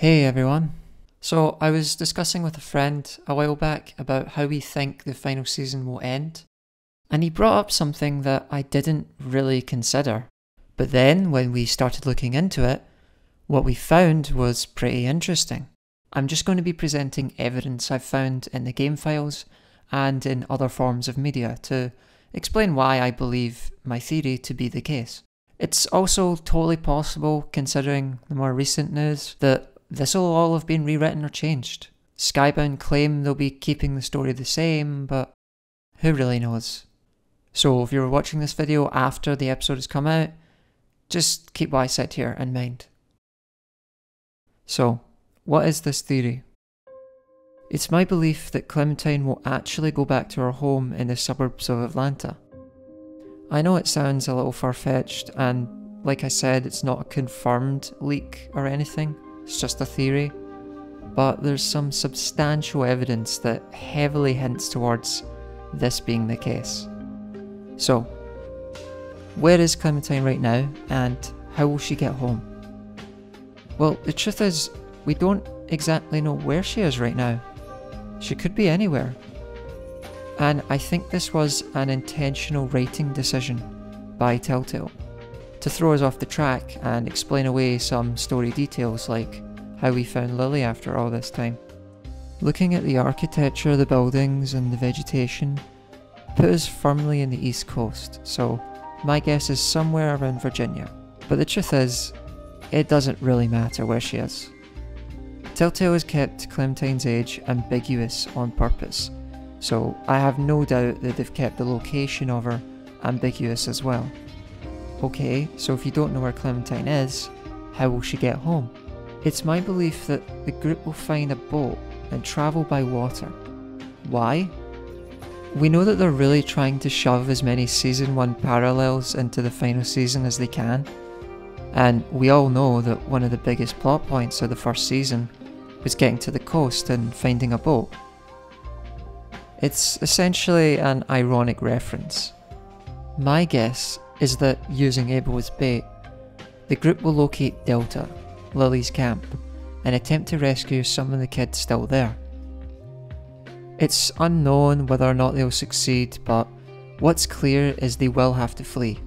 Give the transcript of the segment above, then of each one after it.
Hey everyone. So I was discussing with a friend a while back about how we think the final season will end, and he brought up something that I didn't really consider. But then when we started looking into it, what we found was pretty interesting. I'm just going to be presenting evidence I've found in the game files and in other forms of media to explain why I believe my theory to be the case. It's also totally possible, considering the more recent news, that this will all have been rewritten or changed. Skybound claim they'll be keeping the story the same, but who really knows? So if you're watching this video after the episode has come out, just keep what I said here in mind. So, what is this theory? It's my belief that Clementine will actually go back to her home in the suburbs of Atlanta. I know it sounds a little far-fetched, and like I said, it's not a confirmed leak or anything. It's just a theory, but there's some substantial evidence that heavily hints towards this being the case. So, where is Clementine right now, and how will she get home? Well, the truth is, we don't exactly know where she is right now. She could be anywhere. And I think this was an intentional writing decision by Telltale, to throw us off the track and explain away some story details like how we found Lilly after all this time. Looking at the architecture of the buildings and the vegetation put us firmly in the East Coast, so my guess is somewhere around Virginia. But the truth is, it doesn't really matter where she is. Telltale has kept Clementine's age ambiguous on purpose, so I have no doubt that they've kept the location of her ambiguous as well. Okay, so if you don't know where Clementine is, how will she get home? It's my belief that the group will find a boat and travel by water. Why? We know that they're really trying to shove as many Season 1 parallels into the final season as they can, and we all know that one of the biggest plot points of the first season was getting to the coast and finding a boat. It's essentially an ironic reference. My guess is that, using Abel as bait, the group will locate Delta, Lilly's camp, and attempt to rescue some of the kids still there. It's unknown whether or not they'll succeed, but what's clear is they will have to flee.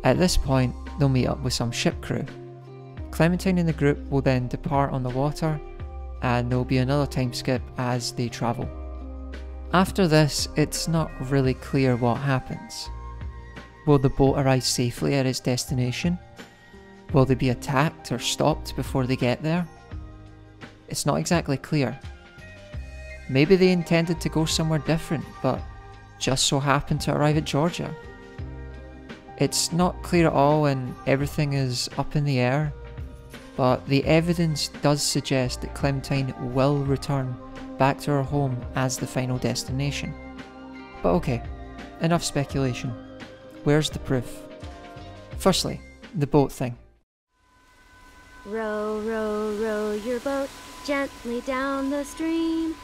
At this point, they'll meet up with some ship crew. Clementine and the group will then depart on the water, and there will be another time skip as they travel. After this, it's not really clear what happens. Will the boat arrive safely at its destination? Will they be attacked or stopped before they get there? It's not exactly clear. Maybe they intended to go somewhere different, but just so happened to arrive at Georgia. It's not clear at all, and everything is up in the air, but the evidence does suggest that Clementine will return back to her home as the final destination. But okay, enough speculation. Where's the proof? Firstly, the boat thing. Row, row, row your boat gently down the stream.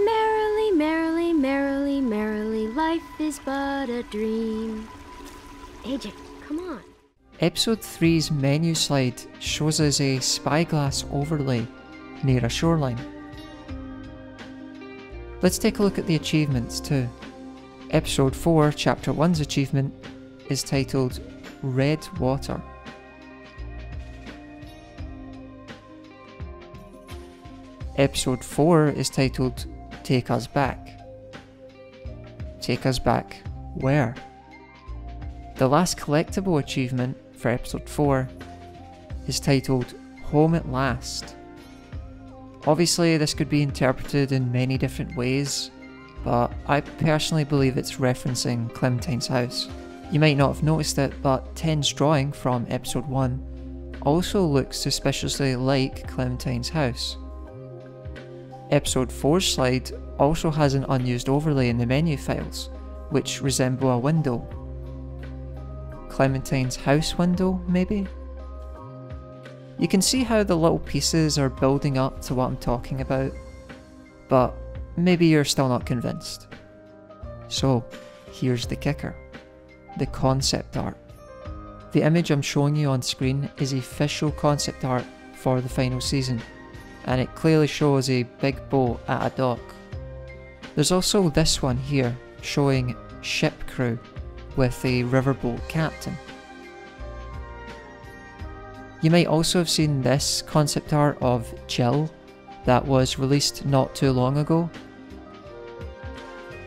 Merrily, merrily, merrily, merrily, life is but a dream. AJ, come on. Episode 3's menu slide shows us a spyglass overlay near a shoreline. Let's take a look at the achievements too. Episode 4, Chapter 1's achievement is titled Red Water. Episode 4 is titled Take Us Back. Take us back where? The last collectible achievement for Episode 4 is titled Home at Last. Obviously this could be interpreted in many different ways, but I personally believe it's referencing Clementine's house. You might not have noticed it, but Ten's drawing from Episode 1 also looks suspiciously like Clementine's house. Episode 4's slide also has an unused overlay in the menu files, which resemble a window. Clementine's house window, maybe? You can see how the little pieces are building up to what I'm talking about, but maybe you're still not convinced. So, here's the kicker. The concept art. The image I'm showing you on screen is official concept art for the final season, and it clearly shows a big boat at a dock. There's also this one here, showing ship crew with a riverboat captain. You might also have seen this concept art of Jill that was released not too long ago.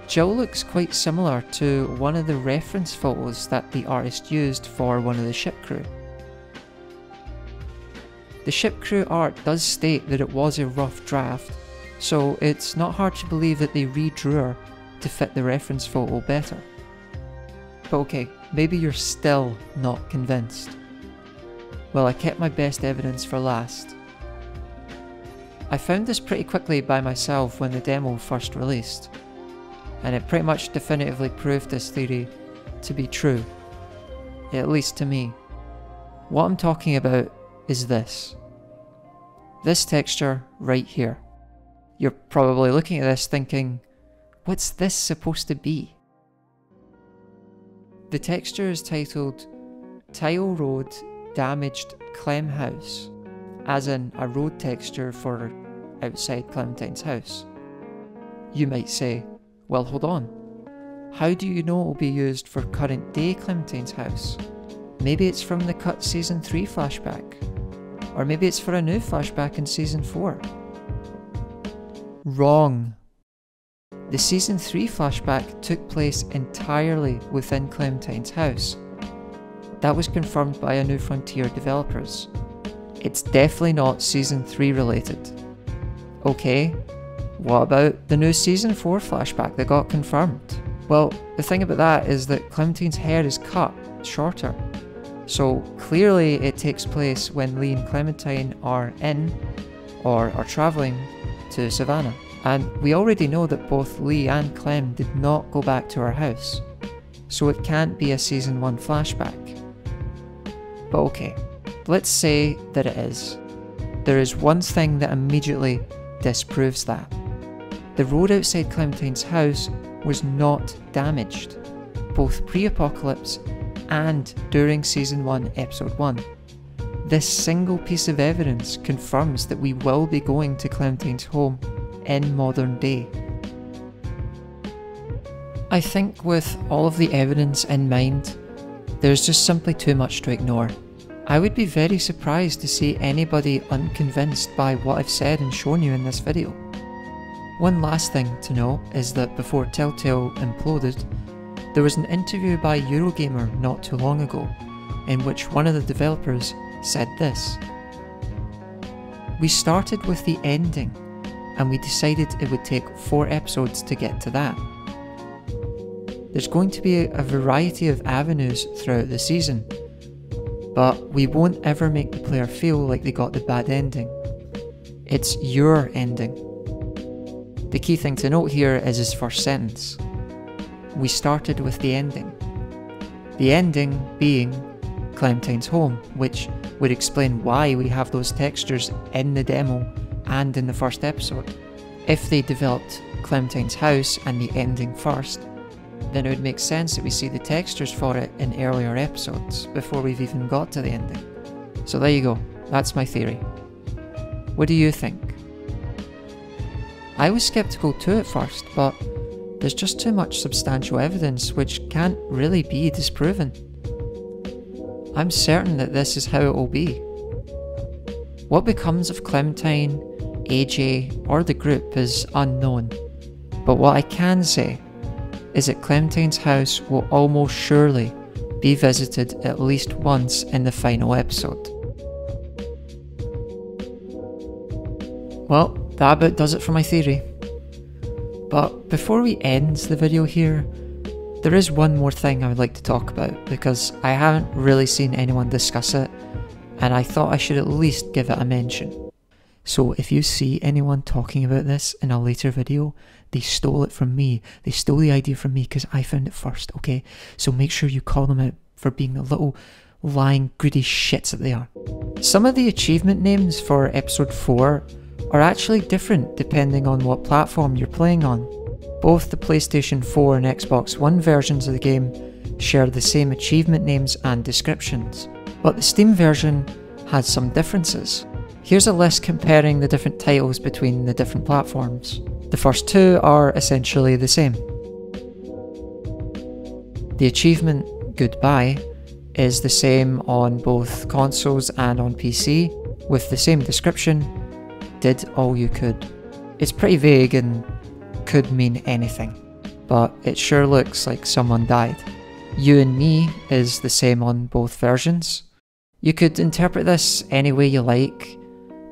Jill looks quite similar to one of the reference photos that the artist used for one of the ship crew. The ship crew art does state that it was a rough draft, so it's not hard to believe that they redrew her to fit the reference photo better. But okay, maybe you're still not convinced. Well, I kept my best evidence for last. I found this pretty quickly by myself when the demo first released, and it pretty much definitively proved this theory to be true, at least to me. What I'm talking about is this. This texture right here. You're probably looking at this thinking, what's this supposed to be? The texture is titled Tile Road Damaged Clem House, as in a road texture for outside Clementine's house. You might say, well, hold on. How do you know it will be used for current day Clementine's house? Maybe it's from the cut season 3 flashback. Or maybe it's for a new flashback in season 4. Wrong. The season 3 flashback took place entirely within Clementine's house. That was confirmed by a New Frontier developers. It's definitely not season 3 related. Okay, what about the new season 4 flashback that got confirmed? Well, the thing about that is that Clementine's hair is cut shorter. So clearly it takes place when Lee and Clementine are in, or are travelling, to Savannah. And we already know that both Lee and Clem did not go back to her house. So it can't be a season 1 flashback. But okay, let's say that it is. There is one thing that immediately disproves that. The road outside Clementine's house was not damaged, both pre-apocalypse and during season 1 episode 1. This single piece of evidence confirms that we will be going to Clementine's home in modern day. I think with all of the evidence in mind, there's just simply too much to ignore. I would be very surprised to see anybody unconvinced by what I've said and shown you in this video. One last thing to know is that before Telltale imploded, there was an interview by Eurogamer not too long ago, in which one of the developers said this. We started with the ending, and we decided it would take 4 episodes to get to that. There's going to be a variety of avenues throughout the season, but we won't ever make the player feel like they got the bad ending. It's your ending. The key thing to note here is his first sentence. We started with the ending. The ending being Clementine's home, which would explain why we have those textures in the demo and in the first episode. If they developed Clementine's house and the ending first, then it would make sense that we see the textures for it in earlier episodes before we've even got to the ending. So there you go, that's my theory. What do you think? I was skeptical too at first, but there's just too much substantial evidence which can't really be disproven. I'm certain that this is how it will be. What becomes of Clementine, AJ, or the group is unknown, but what I can say is that Clementine's house will almost surely be visited at least once in the final episode. Well, that about does it for my theory. But before we end the video here, there is one more thing I would like to talk about because I haven't really seen anyone discuss it, and I thought I should at least give it a mention. So if you see anyone talking about this in a later video, they stole it from me. They stole the idea from me because I found it first, okay? So make sure you call them out for being the little lying greedy shits that they are. Some of the achievement names for episode 4 are actually different depending on what platform you're playing on. Both the PlayStation 4 and Xbox One versions of the game share the same achievement names and descriptions, but the Steam version has some differences. Here's a list comparing the different titles between the different platforms. The first two are essentially the same. The achievement, Goodbye, is the same on both consoles and on PC, with the same description, did all you could. It's pretty vague and could mean anything, but it sure looks like someone died. You and Me is the same on both versions. You could interpret this any way you like,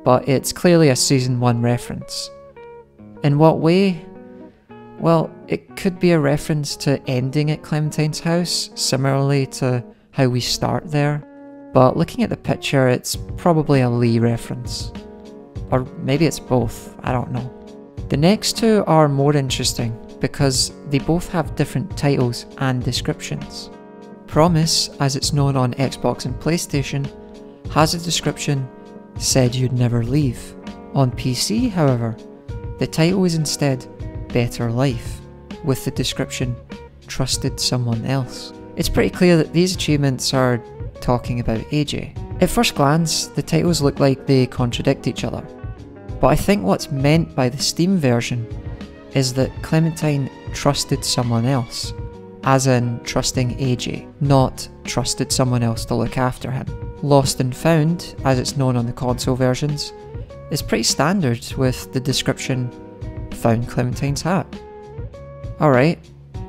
but it's clearly a Season 1 reference. In what way? Well, it could be a reference to ending at Clementine's house, similarly to how we start there, but looking at the picture, it's probably a Lee reference. Or maybe it's both, I don't know. The next two are more interesting because they both have different titles and descriptions. Promise, as it's known on Xbox and PlayStation, has a description, Said You'd Never Leave. On PC, however, the title is instead Better Life, with the description, Trusted Someone Else. It's pretty clear that these achievements are talking about AJ. At first glance, the titles look like they contradict each other, but I think what's meant by the Steam version is that Clementine trusted someone else, as in trusting AJ, not trusted someone else to look after him. Lost and Found, as it's known on the console versions, is pretty standard with the description, Found Clementine's hat. Alright,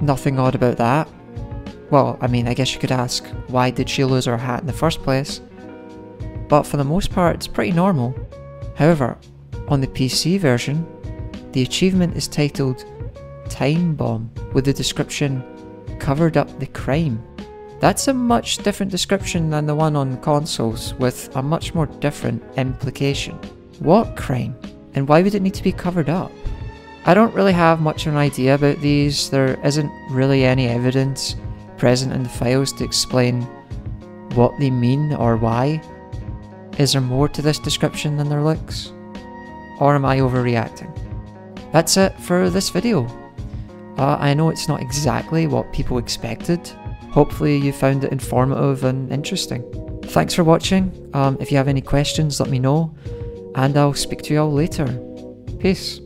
nothing odd about that. Well, I mean, I guess you could ask, why did she lose her hat in the first place? But for the most part, it's pretty normal. However, on the PC version, the achievement is titled Time Bomb, with the description, Covered Up the Crime. That's a much different description than the one on consoles, with a much more different implication. What crime? And why would it need to be covered up? I don't really have much of an idea about these. There isn't really any evidence present in the files to explain what they mean or why. Is there more to this description than there looks? Or am I overreacting? That's it for this video. I know it's not exactly what people expected. Hopefully you found it informative and interesting. Thanks for watching. If you have any questions, let me know, and I'll speak to you all later. Peace.